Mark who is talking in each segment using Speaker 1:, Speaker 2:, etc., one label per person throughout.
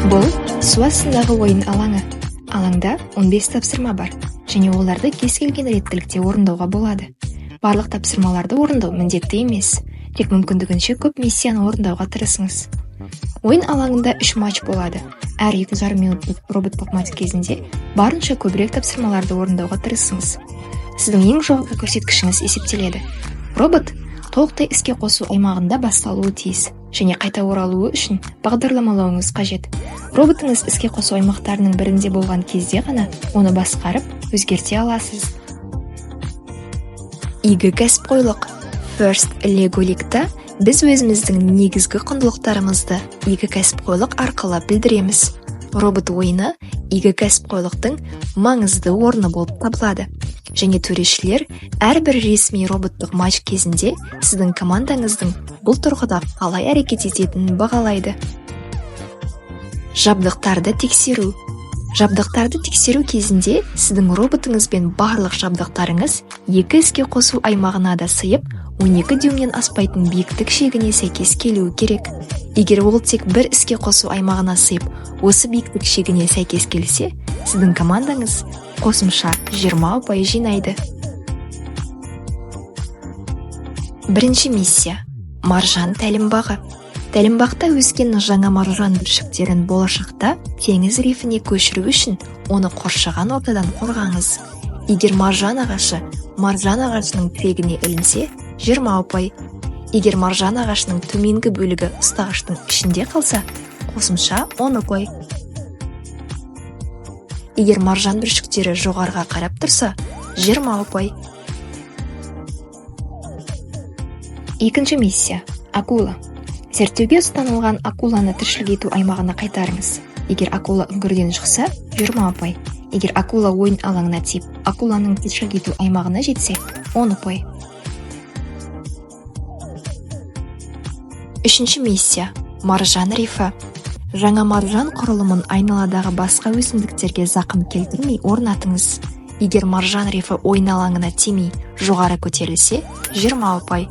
Speaker 1: Бұл су астындағы ойын алаңы. Алаңда 15 тапсырма бар, және оларды кез келген реттілікте орындауға болады. Барлық тапсырмаларды орындау міндетті емес, тек мүмкіндігінше көп миссияны орындауға тырысыңыз. Ойын алаңында 3 матч болады. Әр 2,5 минуттық роботтық матч кезінде барынша көбірек тапсырмаларды орындауға тырысыңыз. Сіздің ең жоғарғы көрсеткішіңіз есептеледі. Робот толықтай іске қосу аймағында басталуы тиіс, және қайта оралуы үшін бағдарламалауыңыз қажет. Роботыңыз іске қосу аймақтарының бірінде болған кезде ғана оны басқарып, өзгерте аласыз. Игі кәсіпқойлық. First Lego-ликта біз өзіміздің негізгі құндылықтарымызды игі кәсіпқойлық арқылы білдіреміз. Робот ойыны игі кәсіпқойлықтың маңызды орны болып табылады. Және төрешілер әрбір ресми роботтық матч кезінде сіздің командаңыздың бұл тұрғыда қалай әрекет ететінін бағалайды. Жабдықтарды тексеру. Жабдықтарды тексеру кезінде сіздің роботыңызбен барлық жабдықтарыңыз екі іске қосу аймағына да сыйып, 12 дюймнен аспайтын биіктік шегіне сәйкес келуі керек. Егер ол тек бір іске қосу аймағына сыйып, осы биіктік шегіне сәйкес келсе, сіздің командаңыз қосымша 20 ұпай жинайды. Бірінші миссия. Маржан тәлімбағы. Тәлімбақта өскен жаңа маржан бүршіктерін болашақта теңіз рифіне көшіру үшін оны қоршаған ортадан қорғаңыз. Егер маржан ағашының тірегіне ілінсе, 20 ұпай. Егер маржан ағашының төменгі бөлігі ұстағыштың ішінде қалса, қосымша 10 ұпай. Егер маржан бүршіктері жоғарға қарап тұрса, 20 ұпай. Екінші миссия. Акула. Зерттеуге ұстанылған акуланы тіршілік ету аймағына қайтарыңыз. Егер акула үңгірден шықса, 20 ұпай. Егер акула ойын алаңына тиіп, акуланың тіршілік ету аймағына жетсе, 10 ұпай. Үшінші миссия. Маржан рифі. Жаңа маржан құрылымын айналадағы басқа өсімдіктерге зақым келтірмей орнатыңыз. Егер маржан рифі ойын алаңына тимей, жоғары көтерілсе, 20 ұпай.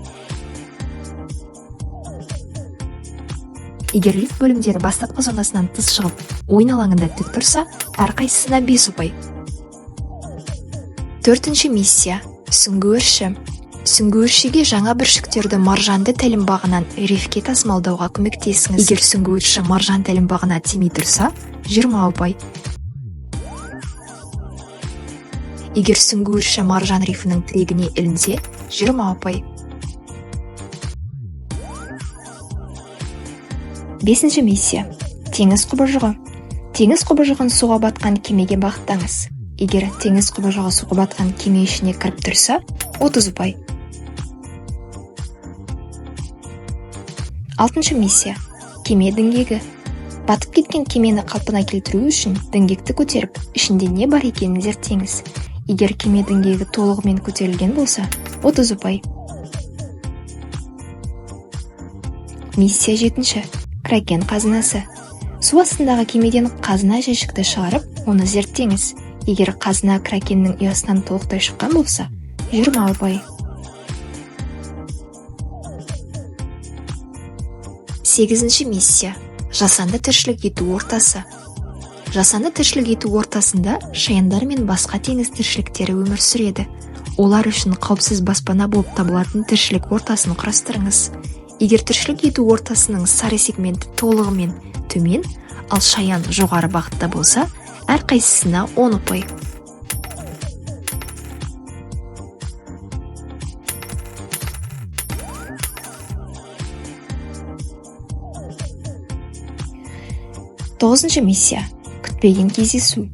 Speaker 1: Егер риф бөлімдері бастапқы зонасынан тыс шығып, ойын алаңында тік тұрса, әрқайсысына 5 ұпай. Төртінші миссия. Сүңгуірші. Сүңгуіршіге жаңа бүршіктерді маржанды тәлімбағынан рифке тасымалдауға көмектесіңіз. Егер сүңгуірші маржан тәлімбағына тимей тұрса, 20 ұпай. Егер сүңгуірші маржан рифінің тірегіне ілінсе, 20 ұпай. Бесінші миссия. Теңіз құбыжығы. Теңіз құбыжығын суға батқан кемеге бағыттаңыз. Егер теңіз құбыжығы суға батқан кеме ішіне кіріп тұрса, 30 ұпай. Алтыншы миссия. Кеме діңгегі. Батып кеткен кемені қалпына келтіру үшін діңгекті көтеріп, ішінде не бар екенін зерттеңіз. Егер кеме діңгегі толығымен көтерілген болса, 30 ұпай. Миссия 7. Кракен қазынасы. Су астындағы кемеден қазына жәшікті шығарып, оны зерттеңіз. Егер қазына кракеннің ұясынан толықтай шыққан болса, 20 ұпай. 8. миссия. Жасанды тіршілік ету ортасы. Жасанды тіршілік ету ортасында шаяндар мен басқа теңіз тіршіліктері өмір сүреді. Олар үшін қауіпсіз баспана болып табылатын тіршілік ортасын құрастырыңыз. Егер тіршілік ету ортасының сары сегменті толығымен төмен, ал шаян жоғары бағытта болса, әрқайсысына 10 ұпай. Тоғызыншы миссия. Күтпеген кездесу.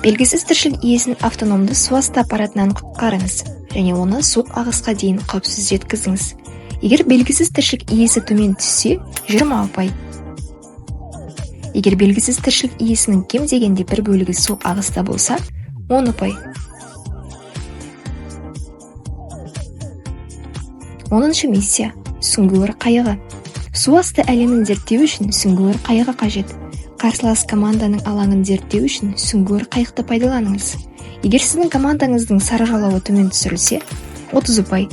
Speaker 1: Белгісіз тіршілік иесін автономды су асты аппаратынан құтқарыңыз, және оны суық ағысқа дейін қауіпсіз жеткізіңіз. Егер белгісіз тіршілік иесі төмен түссе, 20 ұпай. Егер белгісіз тіршілік иесінің кем дегенде бір бөлігі суық ағыста болса, 10 ұпай. 10. миссия. Сүңгуір қайығы. Су асты әлемін зерттеу үшін сүңгуір қайығы қажет. Қарсылас команданың алаңын зерттеу үшін сүңгуір қайықты пайдаланыңыз. Егер сіздің командаңыздың сары жалауы төмен түсірілсе, 30 ұпай.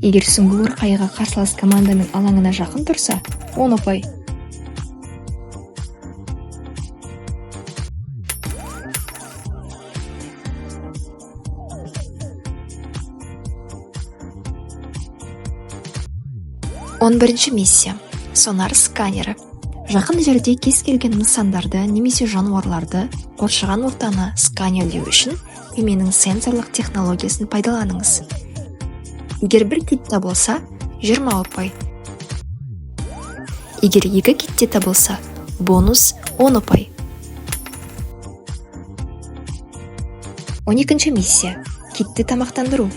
Speaker 1: Егер сүңгуір қайығы қарсылас команданың алаңына жақын тұрса, 10 ұпай. Он бірінші миссия. Сонар сканері. Жақын жерде кез келген нысандарды немесе жануарларды қоршаған ортаны сканерлеу үшін кеменің сенсорлық технологиясын пайдаланыңыз. Егер бір кит табылса, 20 ұпай. Егер 2 китте табылса, бонус 10 ұпай. 12-ші миссия. Китті тамақтандыру.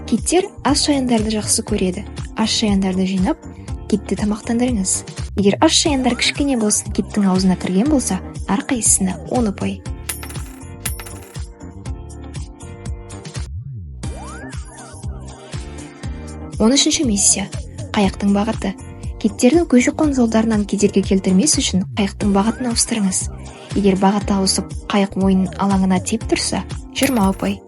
Speaker 1: Киттер аш шаяндарды жақсы көреді. Аш шаяндарды жинап, китті тамақтандырыңыз. Егер аш шаяндар кішкене болсын киттің аузына кірген болса, әрқайсысына 10 ұпай. 13-ші миссия. Қайықтың бағыты. Киттердің көші-қон жолдарынан кедергі келтірмес үшін қайықтың бағытын ауыстырыңыз. Егер бағыты ауысып, қайық ойын алаңына тиіп тұрса, 20 ұпай.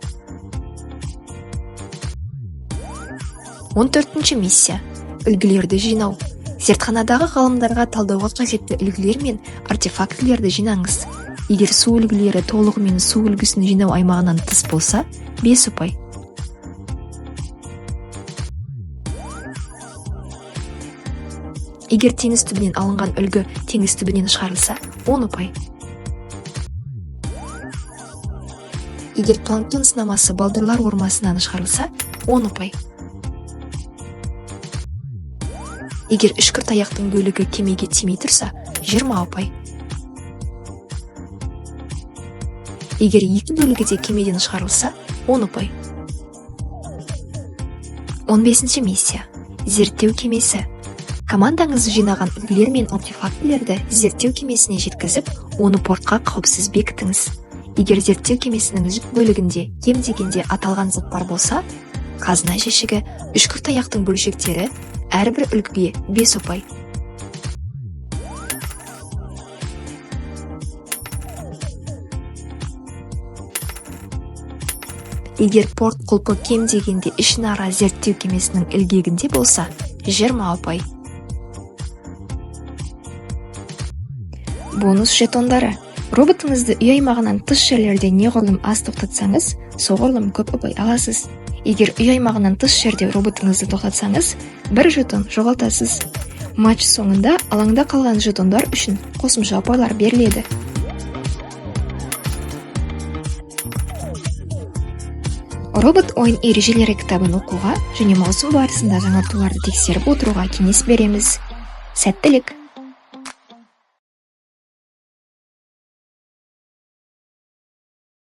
Speaker 1: 14-ші миссия. Үлгілерді жинау. Зертханадағы ғалымдарға талдауға қажетті үлгілер мен артефактілерді жинаңыз. Егер су үлгілері толығымен су үлгісін жинау аймағынан тыс болса, 5 ұпай. Егер теңіз түбінен алынған үлгі теңіз түбінен шығарылса, 10 ұпай. Егер планктон сынамасы балдырлар ормасынан шығарылса, 10 ұпай. Егер үшкір таяқтың бөлігі кемеге тимей тұрса, 20 ұпай. Егер екі бөлігі де кемеден шығарылса, 10 ұпай. 15-ші миссия. Зерттеу кемесі. Командаңыз жинаған үлгілер мен артефактілерді зерттеу кемесіне жеткізіп, оны портқа қауіпсіз бекітіңіз. Егер зерттеу кемесінің жүк бөлігінде кем дегенде аталған заттар болса, қазына жәшігі, үшкір таяқтың бөлшектері, әрбір үлгіге 5 ұпай. Егер порт құлпы кем дегенде ішінара зерттеу кемесінің ілгегінде болса, 20 ұпай. Бонус жетондары. Роботыңызды үй аймағынан тыс жерлерде неғұрлым аз тоқтатсаңыз, соғұрлым көп ұпай аласыз. Егер үй аймағынан тыс жерде роботыңызды тоқтатсаңыз, 1 жетон жоғалтасыз. Матч соңында алаңда қалған жетондар үшін қосымша ұпайлар беріледі. Робот ойын ережелері кітабын оқуға және маусым барысында жаңартуларды тексеріп отыруға кеңес береміз. Сәттілік!